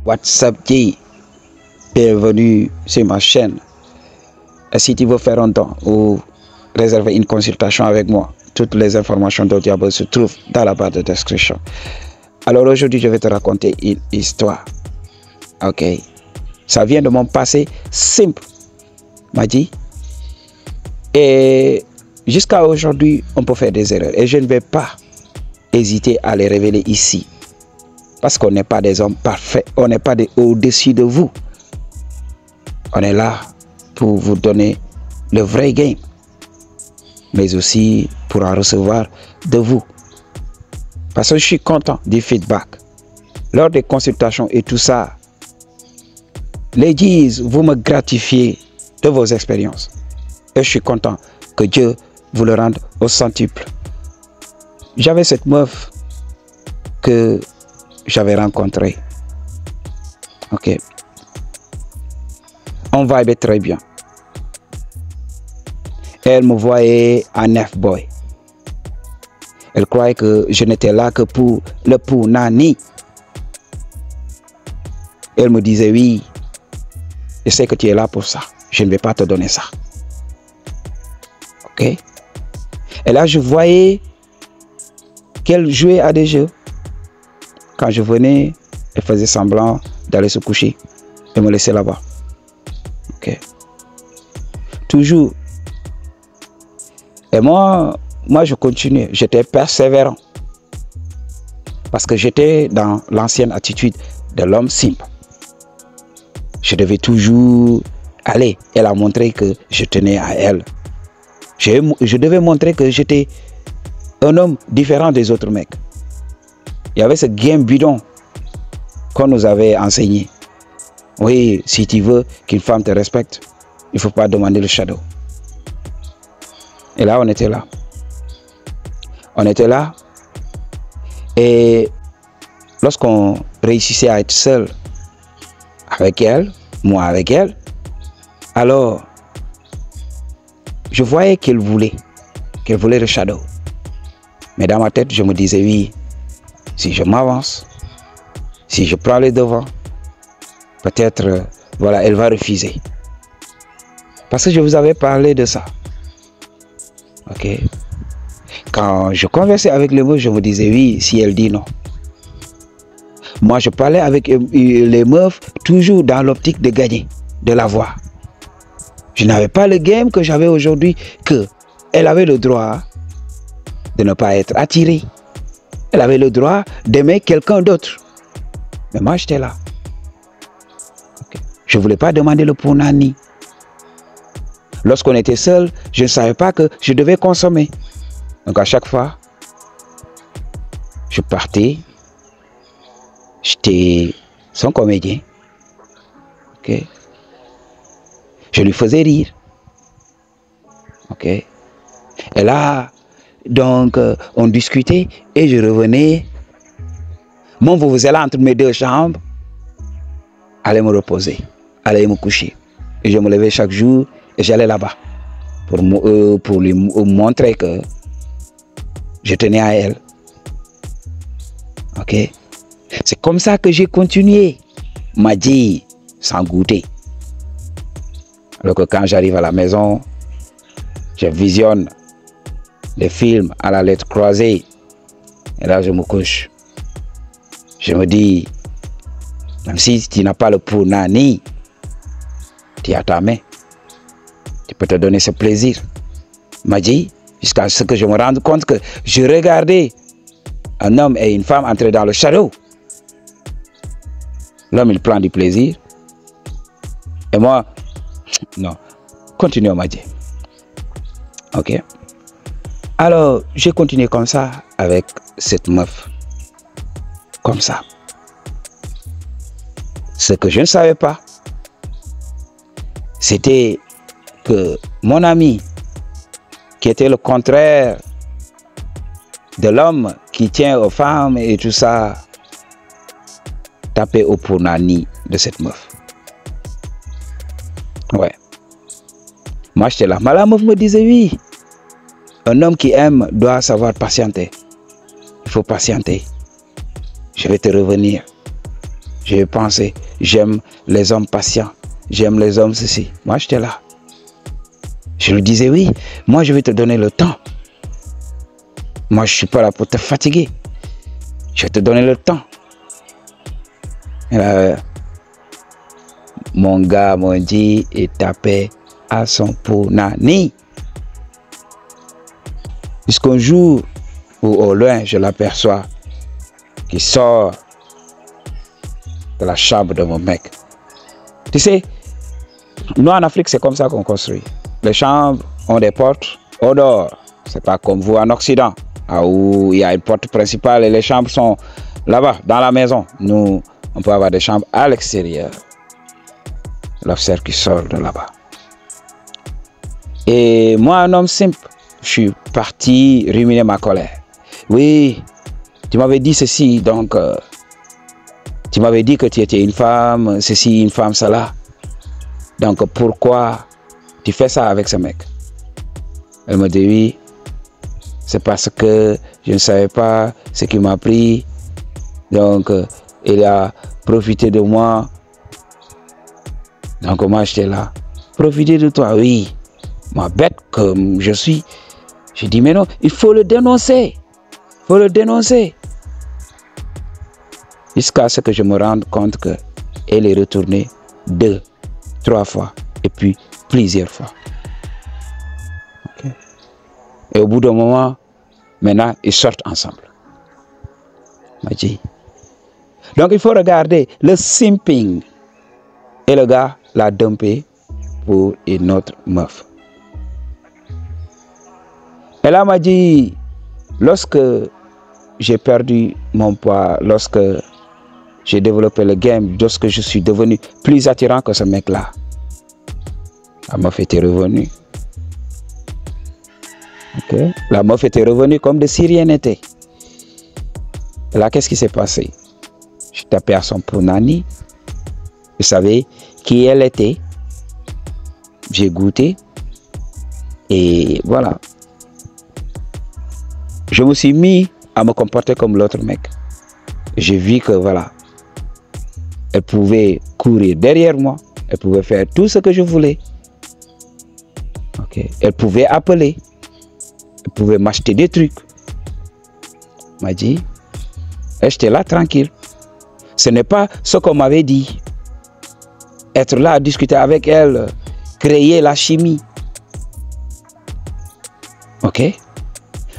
WhatsApp J. Bienvenue sur ma chaîne. Et si tu veux faire un don ou réserver une consultation avec moi, toutes les informations dont tu as besoin se trouvent dans la barre de description. Alors aujourd'hui, je vais te raconter une histoire. Ok. Ça vient de mon passé simple, m'a dit. Et jusqu'à aujourd'hui, on peut faire des erreurs. Et je ne vais pas hésiter à les révéler ici. Parce qu'on n'est pas des hommes parfaits. On n'est pas au-dessus de vous. On est là pour vous donner le vrai game. Mais aussi pour en recevoir de vous. Parce que je suis content du feedback. Lors des consultations et tout ça, les disent, vous me gratifiez de vos expériences. Et je suis content que Dieu vous le rende au centuple. J'avais cette meuf que j'avais rencontrée. Ok. On vibait très bien. Elle me voyait en F-boy. Elle croyait que je n'étais là que pour le Nani. Elle me disait oui, je sais que tu es là pour ça. Je ne vais pas te donner ça. Ok. Et là, je voyais qu'elle jouait à des jeux. Quand je venais, elle faisait semblant d'aller se coucher et me laisser là-bas. Ok. Toujours. Et moi, je continuais. J'étais persévérant. Parce que j'étais dans l'ancienne attitude de l'homme simple. Je devais toujours aller. Elle a montré que je tenais à elle. Je devais montrer que j'étais un homme différent des autres mecs. Il y avait ce game bidon qu'on nous avait enseigné. Oui, si tu veux qu'une femme te respecte, il ne faut pas demander le shadow. Et là, on était là. On était là. Et lorsqu'on réussissait à être seul avec elle, moi avec elle, alors je voyais qu'elle voulait le shadow. Mais dans ma tête, je me disais oui, si je m'avance, si je prends les devants, peut-être, voilà, elle va refuser. Parce que je vous avais parlé de ça. Ok. Quand je conversais avec les meufs, je me disais oui, si elle dit non. Moi, je parlais avec les meufs toujours dans l'optique de gagner, de l'avoir. Je n'avais pas le game que j'avais aujourd'hui, qu'elle avait le droit de ne pas être attirée. Elle avait le droit d'aimer quelqu'un d'autre. Mais moi, j'étais là. Okay. Je ne voulais pas demander le punani. Lorsqu'on était seul, je ne savais pas que je devais consommer. Donc à chaque fois, je partais. J'étais son comédien. Ok. Je lui faisais rire. Ok. Et là, donc, on discutait et je revenais. Mon vuvuzela entre mes deux chambres. Allait me reposer. Allait me coucher. Et je me levais chaque jour et j'allais là-bas. Pour lui montrer que je tenais à elle. Ok. C'est comme ça que j'ai continué. M'a dit, sans goûter. Alors que quand j'arrive à la maison, je visionne les films à la lettre croisée. Et là, je me couche. Je me dis, même si tu n'as pas le punani, tu as ta main. Tu peux te donner ce plaisir. M'a dit, jusqu'à ce que je me rende compte que je regardais un homme et une femme entrer dans le shadow. L'homme, il prend du plaisir. Et moi, non. Continuons, m'a dit. Ok. Alors, j'ai continué comme ça avec cette meuf. Comme ça. Ce que je ne savais pas, c'était que mon ami, qui était le contraire de l'homme qui tient aux femmes et tout ça, tapait au punani de cette meuf. Ouais. Moi, j'étais là. Mais la meuf me disait oui. Un homme qui aime doit savoir patienter. Il faut patienter. Je vais te revenir. J'ai pensé, j'aime les hommes patients, j'aime les hommes ceci. Moi, j'étais là. Je lui disais, oui, moi, je vais te donner le temps. Moi, je ne suis pas là pour te fatiguer. Je vais te donner le temps. Mon gars m'a dit, il tapait à son punani. Jusqu'un jour où au loin, je l'aperçois qui sort de la chambre de mon mec. Tu sais, nous en Afrique, c'est comme ça qu'on construit. Les chambres ont des portes au dehors. C'est pas comme vous en Occident, où il y a une porte principale et les chambres sont là-bas, dans la maison. Nous, on peut avoir des chambres à l'extérieur. L'officier qui sort de là-bas. Et moi, un homme simple, je suis parti ruminer ma colère. Oui, tu m'avais dit ceci, donc tu m'avais dit que tu étais une femme, ceci, une femme, cela. Donc pourquoi tu fais ça avec ce mec? Elle me dit oui, c'est parce que je ne savais pas ce qui m'a pris. Donc il a profité de moi. Donc moi j'étais là. Profiter de toi, oui. Moi bête comme je suis. J'ai dit mais non, il faut le dénoncer. Il faut le dénoncer. Jusqu'à ce que je me rende compte qu'elle est retournée 2, 3 fois et puis plusieurs fois. Okay. Et au bout d'un moment, maintenant, ils sortent ensemble. M'a dit. Donc il faut regarder le simping. Et le gars l'a dumpé pour une autre meuf. Et là, m'a dit, lorsque j'ai perdu mon poids, lorsque j'ai développé le game, lorsque je suis devenu plus attirant que ce mec-là, la meuf était revenue. Okay. La meuf était revenue comme de si rien n'était. Et là, qu'est-ce qui s'est passé? Je tapais à son punani. Vous savez qui elle était. J'ai goûté. Et voilà. Je me suis mis à me comporter comme l'autre mec. J'ai vu que voilà. Elle pouvait courir derrière moi. Elle pouvait faire tout ce que je voulais. Okay. Elle pouvait appeler. Elle pouvait m'acheter des trucs. M'a dit. Et j'étais là tranquille. Ce n'est pas ce qu'on m'avait dit. Être là à discuter avec elle, créer la chimie. Ok?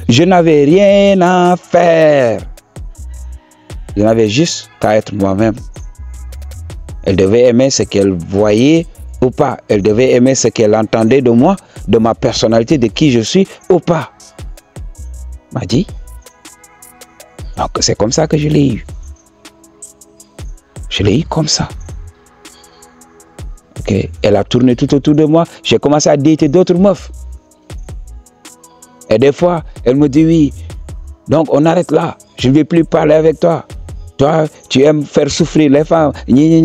Je n'avais rien à faire. Je n'avais juste qu'à être moi-même. Elle devait aimer ce qu'elle voyait ou pas. Elle devait aimer ce qu'elle entendait de moi, de ma personnalité, de qui je suis ou pas. M'a dit. Donc c'est comme ça que je l'ai eu. Je l'ai eu comme ça. Okay. Elle a tourné tout autour de moi. J'ai commencé à dater d'autres meufs. Et des fois, elle me dit oui. Donc on arrête là. Je ne vais plus parler avec toi. Toi, tu aimes faire souffrir les femmes. Et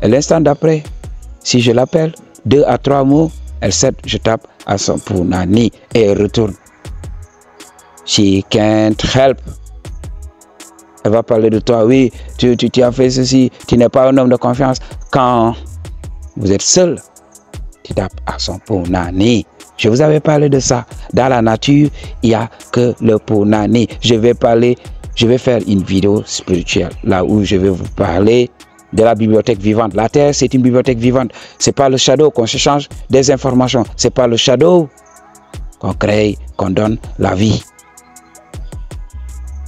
l'instant d'après, si je l'appelle, 2 à 3 mots, elle sait, je tape à son punani et elle retourne. She can't help. Elle va parler de toi, oui, tu as fait ceci, tu n'es pas un homme de confiance. Quand vous êtes seul, tu tapes à son punani. Je vous avais parlé de ça. Dans la nature, il n'y a que le punani. Je vais faire une vidéo spirituelle, là où je vais vous parler de la bibliothèque vivante. La Terre, c'est une bibliothèque vivante. Ce n'est pas le shadow qu'on s'échange des informations. Ce n'est pas le shadow qu'on crée, qu'on donne la vie.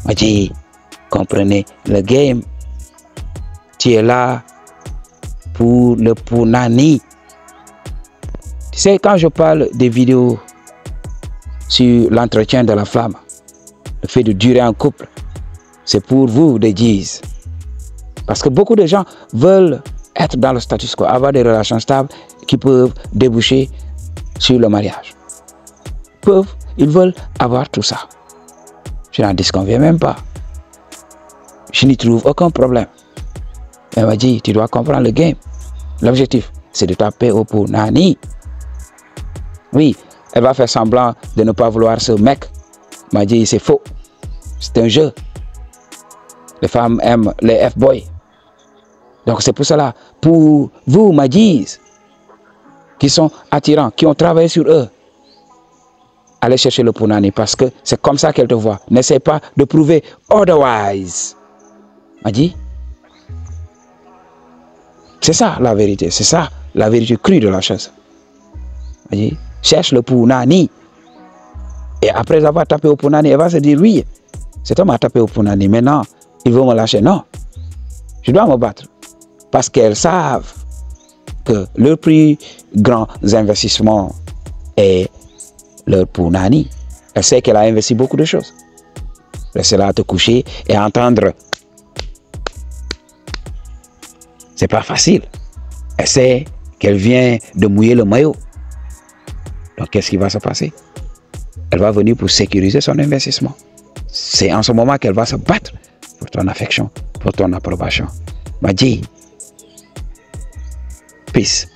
Moi, je dis, comprenez le game. Tu es là pour le punani. Tu sais, quand je parle des vidéos sur l'entretien de la flamme, le fait de durer en couple, c'est pour vous de dire. Parce que beaucoup de gens veulent être dans le status quo, avoir des relations stables qui peuvent déboucher sur le mariage. Ils veulent avoir tout ça. Je n'en disconviens même pas. Je n'y trouve aucun problème. Elle m'a dit, tu dois comprendre le game. L'objectif, c'est de taper au punani. Oui, elle va faire semblant de ne pas vouloir ce mec. Elle m'a dit, c'est faux. C'est un jeu. Les femmes aiment les F-boys. Donc c'est pour cela, pour vous, Madjis, qui sont attirants, qui ont travaillé sur eux, allez chercher le Punani parce que c'est comme ça qu'elle te voit. N'essaie pas de prouver otherwise. Madji, c'est ça la vérité, c'est ça la vérité crue de la chose. Madji, cherche le Punani. Et après avoir tapé au Punani, elle va se dire oui, cet homme a tapé au Punani, maintenant il veut me lâcher. Non, je dois me battre. Parce qu'elles savent que le plus grand investissement est le Punani. Elle sait qu'elle a investi beaucoup de choses. Laissez-la te coucher et entendre. C'est pas facile. Elle sait qu'elle vient de mouiller le maillot. Donc qu'est-ce qui va se passer? Elle va venir pour sécuriser son investissement. C'est en ce moment qu'elle va se battre pour ton affection, pour ton approbation. Madji, peace.